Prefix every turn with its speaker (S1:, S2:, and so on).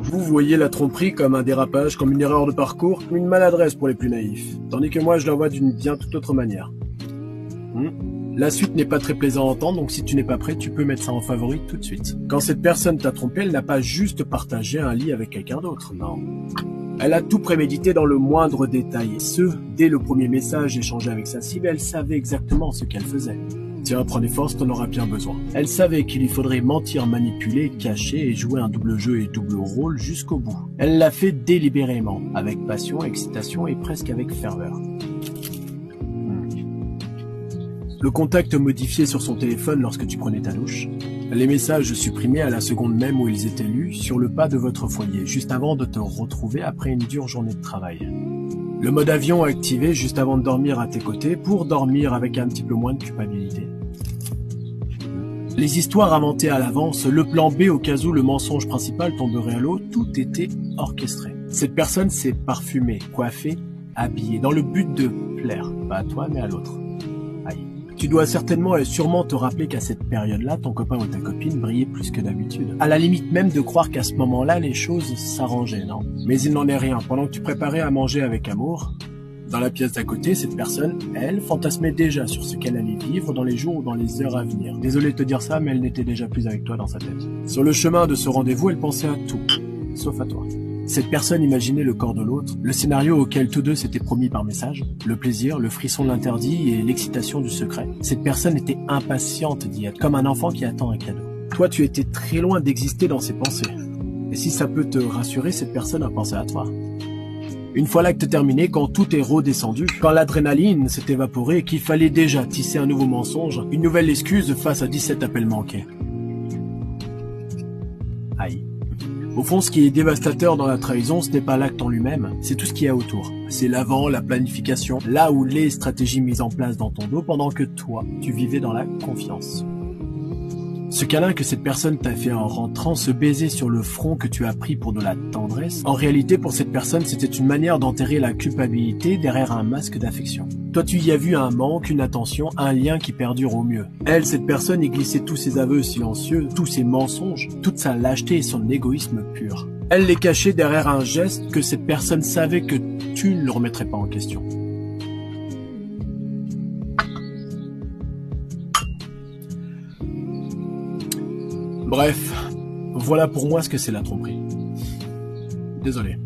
S1: Vous voyez la tromperie comme un dérapage, comme une erreur de parcours, ou une maladresse pour les plus naïfs. Tandis que moi, je la vois d'une bien toute autre manière. La suite n'est pas très plaisante à entendre, donc si tu n'es pas prêt, tu peux mettre ça en favori tout de suite. Quand cette personne t'a trompé, elle n'a pas juste partagé un lit avec quelqu'un d'autre, non. Elle a tout prémédité dans le moindre détail, et ce, dès le premier message échangé avec sa cible, elle savait exactement ce qu'elle faisait. Tiens, prends des forces, t'en auras bien besoin. Elle savait qu'il lui faudrait mentir, manipuler, cacher et jouer un double jeu et double rôle jusqu'au bout. Elle l'a fait délibérément, avec passion, excitation et presque avec ferveur. Le contact modifié sur son téléphone lorsque tu prenais ta douche. Les messages supprimés à la seconde même où ils étaient lus sur le pas de votre foyer, juste avant de te retrouver après une dure journée de travail. Le mode avion activé juste avant de dormir à tes côtés pour dormir avec un petit peu moins de culpabilité. Les histoires inventées à l'avance, le plan B au cas où le mensonge principal tomberait à l'eau, tout était orchestré. Cette personne s'est parfumée, coiffée, habillée, dans le but de plaire, pas à toi mais à l'autre. Aïe. Tu dois certainement et sûrement te rappeler qu'à cette période-là, ton copain ou ta copine brillait plus que d'habitude. À la limite même de croire qu'à ce moment-là, les choses s'arrangeaient, non? Mais il n'en est rien. Pendant que tu préparais à manger avec amour, dans la pièce d'à côté, cette personne, elle, fantasmait déjà sur ce qu'elle allait vivre dans les jours ou dans les heures à venir. Désolé de te dire ça, mais elle n'était déjà plus avec toi dans sa tête. Sur le chemin de ce rendez-vous, elle pensait à tout, sauf à toi. Cette personne imaginait le corps de l'autre, le scénario auquel tous deux s'étaient promis par message, le plaisir, le frisson de l'interdit et l'excitation du secret. Cette personne était impatiente d'y être, comme un enfant qui attend un cadeau. Toi, tu étais très loin d'exister dans ses pensées. Et si ça peut te rassurer, cette personne a pensé à toi. Une fois l'acte terminé, quand tout est redescendu, quand l'adrénaline s'est évaporée et qu'il fallait déjà tisser un nouveau mensonge, une nouvelle excuse face à 17 appels manqués. Aïe. Au fond, ce qui est dévastateur dans la trahison, ce n'est pas l'acte en lui-même, c'est tout ce qu'il y a autour. C'est l'avant, la planification, là où les stratégies mises en place dans ton dos pendant que toi, tu vivais dans la confiance. Ce câlin que cette personne t'a fait en rentrant, ce baiser sur le front que tu as pris pour de la tendresse, en réalité pour cette personne c'était une manière d'enterrer la culpabilité derrière un masque d'affection. Toi tu y as vu un manque, une attention, un lien qui perdure au mieux. Elle, cette personne, y glissait tous ses aveux silencieux, tous ses mensonges, toute sa lâcheté et son égoïsme pur. Elle les cachait derrière un geste que cette personne savait que tu ne le remettrais pas en question. Bref, voilà pour moi ce que c'est la tromperie. Désolé.